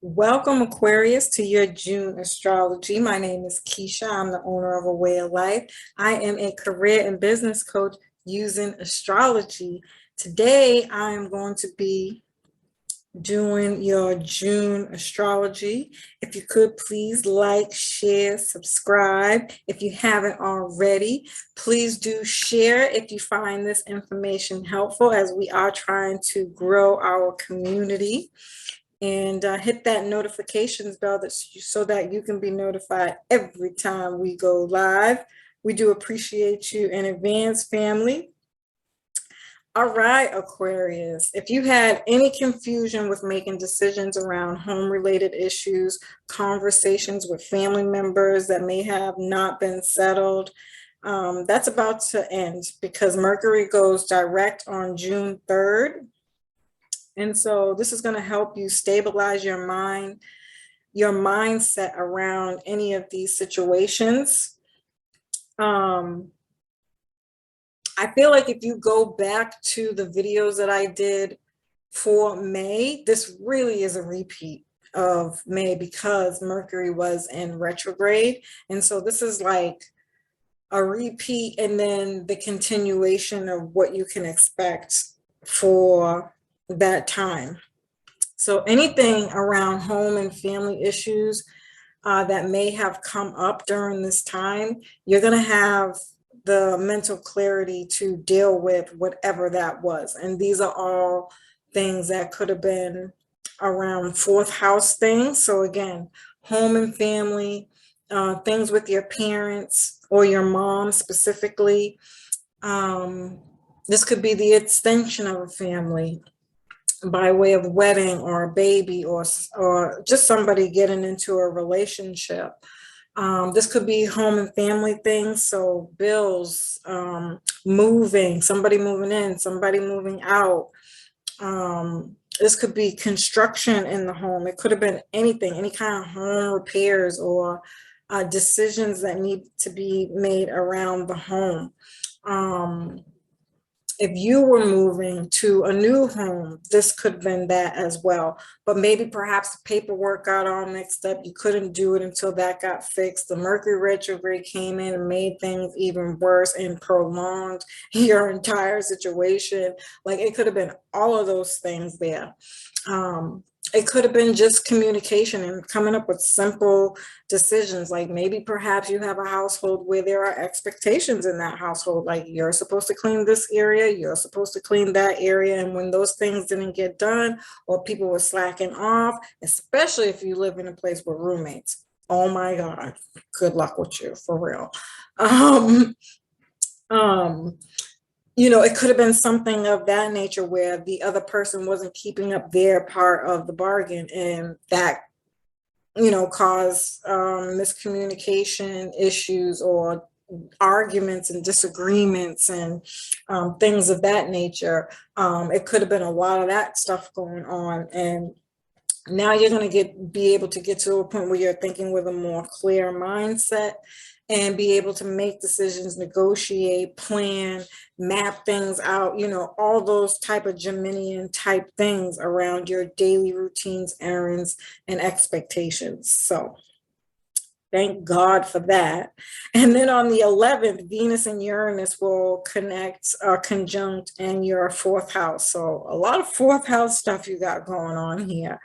Welcome, Aquarius, to your June astrology. My name is Keisha. I'm the owner of A Way of Life. I am a career and business coach using astrology. Today, I am going to be doing your June astrology. If you could please like, share, subscribe. If you haven't already, please do share if you find this information helpful, as we are trying to grow our community. And hit that notifications bell so that you can be notified every time we go live. We do appreciate you in advance, family. All right, Aquarius, if you had any confusion with making decisions around home-related issues, conversations with family members that may have not been settled, that's about to end, because Mercury goes direct on June 3rd. And so this is going to help you stabilize your mind, your mindset around any of these situations. I feel like if you go back to the videos that I did for May, this really is a repeat of May because Mercury was in retrograde. And so this is like a repeat and then the continuation of what you can expect for that time. So anything around home and family issues that may have come up during this time, you're going to have the mental clarity to deal with whatever that was. And these are all things that could have been around fourth house things. So again, home and family, things with your parents or your mom specifically. This could be the extension of a family by way of wedding or a baby or just somebody getting into a relationship. This could be home and family things, so bills, moving, somebody moving in, somebody moving out. This could be construction in the home. It could have been anything, any kind of home repairs or decisions that need to be made around the home. If you were moving to a new home, this could have been that as well. But maybe perhaps the paperwork got all mixed up. You couldn't do it until that got fixed. The Mercury retrograde came in and made things even worse and prolonged your entire situation. Like, it could have been all of those things there. It could have been just communication and coming up with simple decisions. Like, maybe perhaps you have a household where there are expectations in that household, like you're supposed to clean this area, you're supposed to clean that area. And when those things didn't get done or people were slacking off, especially if you live in a place with roommates, oh my God, good luck with you, for real. It could have been something of that nature where the other person wasn't keeping up their part of the bargain, and that, caused miscommunication issues or arguments and disagreements and things of that nature. It could have been a lot of that stuff going on. And now you're going to be able to get to a point where you're thinking with a more clear mindset and be able to make decisions, negotiate, plan, map things out, all those type of Geminian type things around your daily routines, errands, and expectations. So thank God for that. And then on the 11th, Venus and Uranus will connect or conjunct in your fourth house. So a lot of fourth house stuff you got going on here.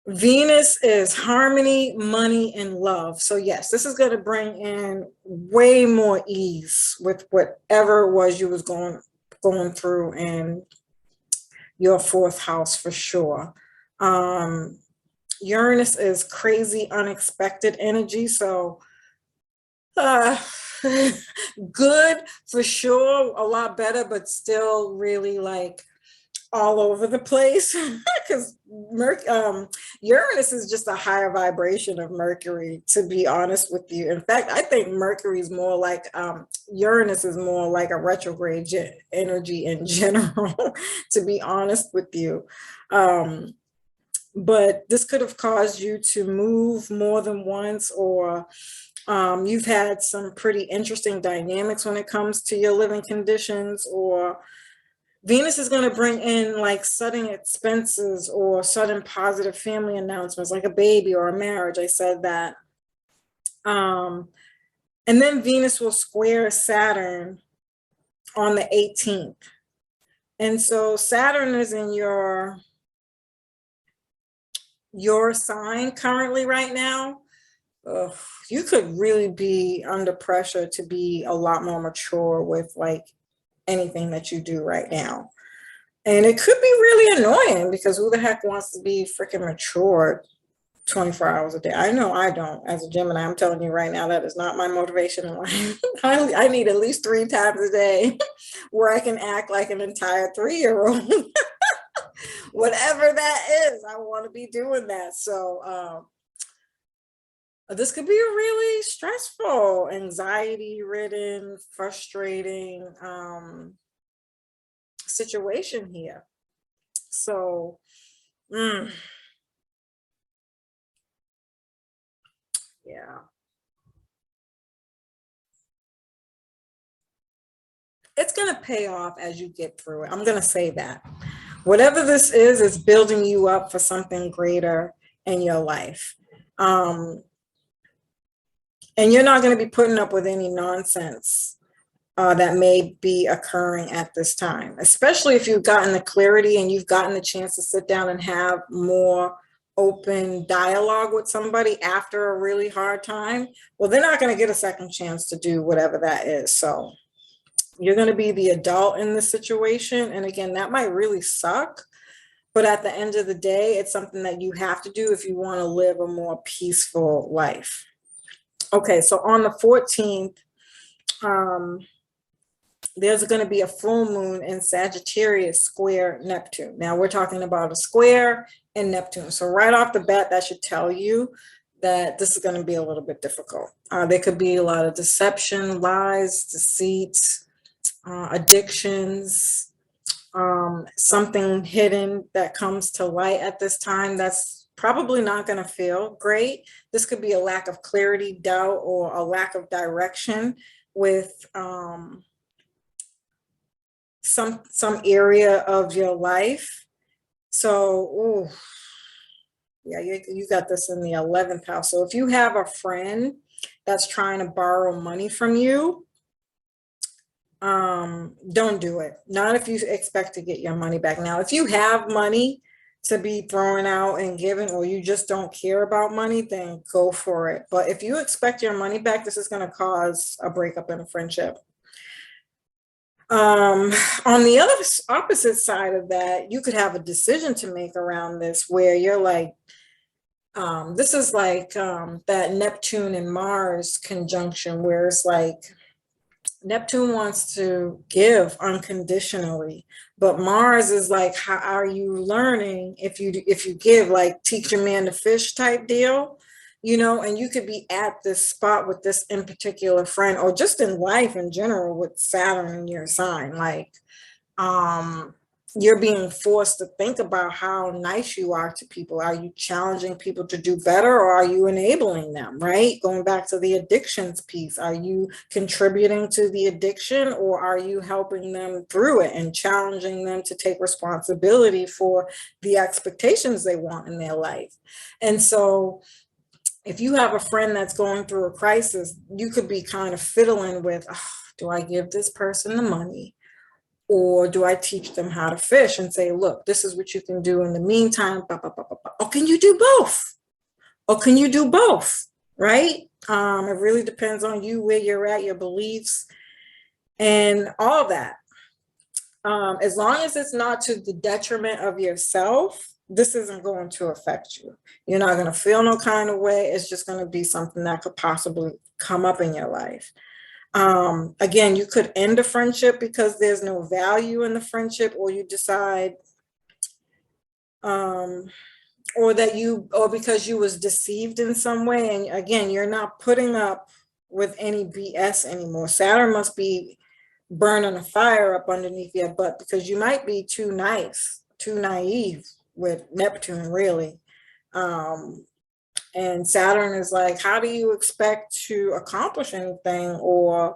Venus is harmony, money, and love. So yes, this is going to bring in way more ease with whatever it was you was going through in your fourth house for sure. Uranus is crazy, unexpected energy. So good for sure, a lot better, but still really like all over the place, because Uranus is just a higher vibration of Mercury, to be honest with you. In fact, I think Mercury is more like Uranus is more like a retrograde energy in general, to be honest with you. But this could have caused you to move more than once, or you've had some pretty interesting dynamics when it comes to your living conditions, or Venus is going to bring in like sudden expenses or sudden positive family announcements, like a baby or a marriage. I said that. Um, and then Venus will square Saturn on the 18th. And so Saturn is in your sign currently right now. Ugh, you could really be under pressure to be a lot more mature with like anything that you do right now. And it could be really annoying because who the heck wants to be freaking mature 24 hours a day? I know I don't. As a Gemini, I'm telling you right now, that is not my motivation in life. I need at least 3 times a day where I can act like an entire 3-year-old. Whatever that is, I want to be doing that. So this could be a really stressful, anxiety-ridden, frustrating situation here. So, yeah. It's going to pay off as you get through it. I'm going to say that. Whatever this is building you up for something greater in your life. And you're not going to be putting up with any nonsense that may be occurring at this time, especially if you've gotten the clarity and you've gotten the chance to sit down and have more open dialogue with somebody after a really hard time. Well, they're not going to get a second chance to do whatever that is. So you're going to be the adult in the situation. And again, that might really suck. But at the end of the day, it's something that you have to do if you want to live a more peaceful life. Okay, so on the 14th, there's going to be a full moon in Sagittarius square Neptune. Now we're talking about a square in Neptune. So right off the bat, that should tell you that this is going to be a little bit difficult. There could be a lot of deception, lies, deceits, addictions, something hidden that comes to light at this time that's probably not going to feel great. This could be a lack of clarity, doubt, or a lack of direction with some area of your life. So, ooh, yeah, you got this in the 11th house. So if you have a friend that's trying to borrow money from you, don't do it. Not if you expect to get your money back. Now, if you have money to be throwing out and given, or you just don't care about money, then go for it. But if you expect your money back, this is going to cause a breakup in a friendship. On the other opposite side of that, you could have a decision to make around this where you're like, this is like that Neptune and Mars conjunction where it's like Neptune wants to give unconditionally, but Mars is like, how are you learning if you give, like teach a man to fish type deal, and you could be at this spot with this in particular friend, or just in life in general with Saturn in your sign, like you're being forced to think about how nice you are to people. Are you challenging people to do better, or are you enabling them, right? Going back to the addictions piece, are you contributing to the addiction, or are you helping them through it and challenging them to take responsibility for the expectations they want in their life? And so if you have a friend that's going through a crisis, you could be kind of fiddling with, oh, do I give this person the money? Or do I teach them how to fish and say, look, this is what you can do in the meantime? Or can you do both? Or can you do both? Right? It really depends on you, where you're at, your beliefs, and all that. As long as it's not to the detriment of yourself, this isn't going to affect you. You're not going to feel no kind of way. It's just going to be something that could possibly come up in your life. Again, you could end a friendship because there's no value in the friendship, or you decide, or because you was deceived in some way. And again, you're not putting up with any BS anymore. Saturn must be burning a fire up underneath your butt because you might be too nice, too naive with Neptune, really. And Saturn is like, how do you expect to accomplish anything or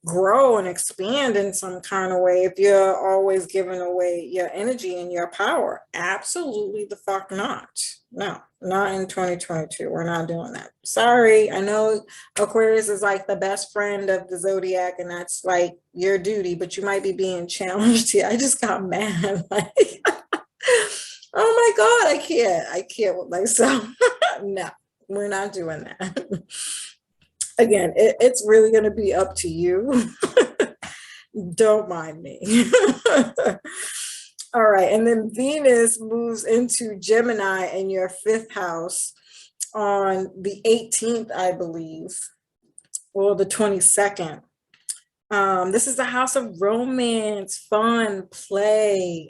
grow and expand in some kind of way if you're always giving away your energy and your power. Absolutely the fuck not. No, not in 2022. We're not doing that. Sorry. I know Aquarius is like the best friend of the zodiac, and that's like your duty, but you might be being challenged here. I just got mad. Like, oh my God, I can't with myself. No, we're not doing that. Again, it's really going to be up to you. Don't mind me. All right. And then Venus moves into Gemini in your fifth house on the 18th, I believe, or the 22nd. This is the house of romance, fun, play,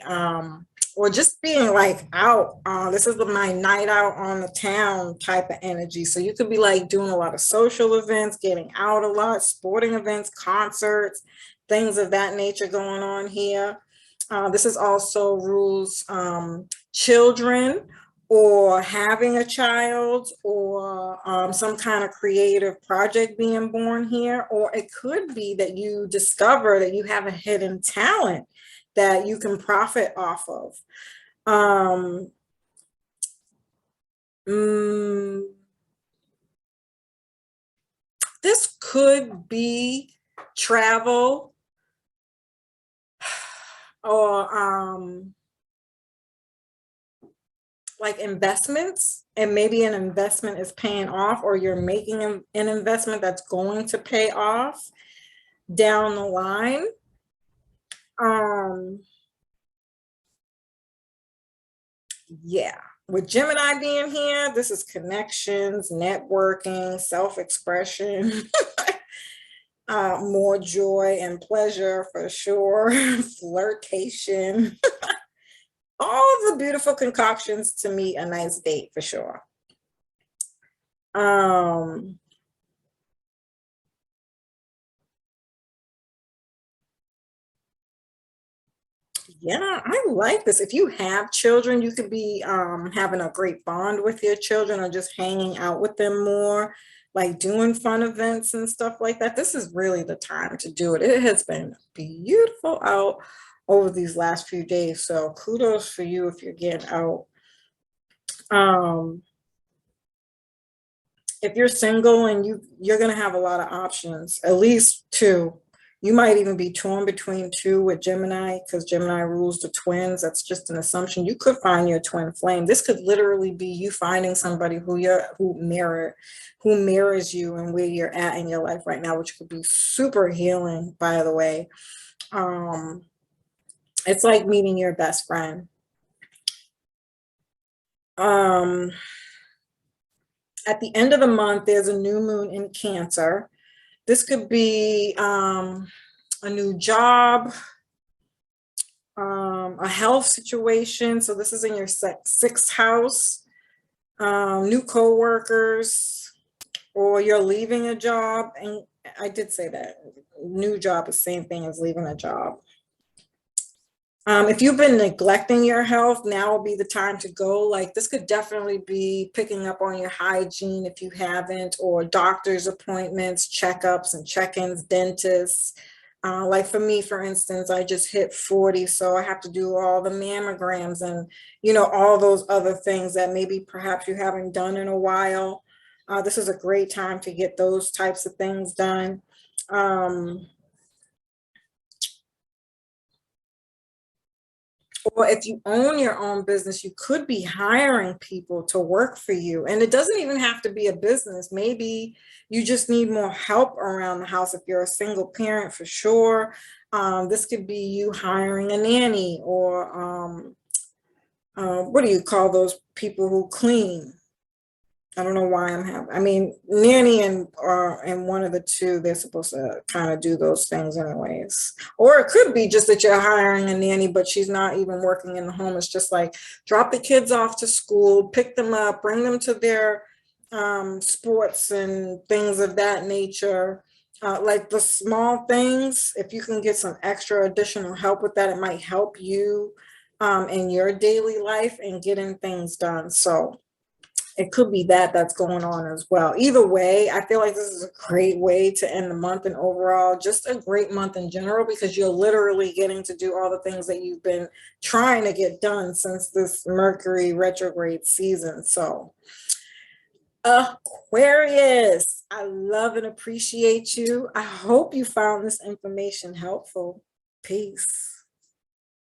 or just being like out. This is my night out on the town type of energy. So you could be like doing a lot of social events, getting out a lot, sporting events, concerts, things of that nature going on here. This is also rules children or having a child or some kind of creative project being born here. Or it could be that you discover that you have a hidden talent that you can profit off of. This could be travel or like investments, and maybe an investment is paying off, or you're making an investment that's going to pay off down the line. Yeah, with Gemini being here, this is connections, networking, self-expression, more joy and pleasure for sure, flirtation, all the beautiful concoctions to meet a nice date for sure. Yeah, I like this. If you have children, you could be having a great bond with your children or just hanging out with them more, like doing fun events and stuff like that. This is really the time to do it. It has been beautiful out over these last few days. So kudos for you if you're getting out. If you're single and you're going to have a lot of options, at least two. You might even be torn between two with Gemini because Gemini rules the twins. That's just an assumption. You could find your twin flame. This could literally be you finding somebody who mirrors you and where you're at in your life right now, which could be super healing, by the way. It's like meeting your best friend. At the end of the month, there's a new moon in Cancer. This could be a new job, a health situation. So this is in your sixth house, new co-workers, or you're leaving a job. And I did say that new job is the same thing as leaving a job. If you've been neglecting your health, now will be the time to go. Like this could definitely be picking up on your hygiene if you haven't, or doctor's appointments, checkups and check-ins, dentists. Like for me, for instance, I just hit 40, so I have to do all the mammograms and, all those other things that maybe perhaps you haven't done in a while. This is a great time to get those types of things done. Or if you own your own business, you could be hiring people to work for you. And it doesn't even have to be a business. Maybe you just need more help around the house. If you're a single parent, for sure. This could be you hiring a nanny, or what do you call those people who clean? I don't know why nanny and one of the two, they're supposed to kind of do those things anyways. Or it could be just that you're hiring a nanny, but she's not even working in the home. It's just like drop the kids off to school, pick them up, bring them to their sports and things of that nature. Like the small things, if you can get some extra additional help with that, it might help you in your daily life and getting things done. So it could be that that's going on as well. Either way, I feel like this is a great way to end the month, and overall just a great month in general, because you're literally getting to do all the things that you've been trying to get done since this Mercury retrograde season. So Aquarius, I love and appreciate you. I hope you found this information helpful. Peace.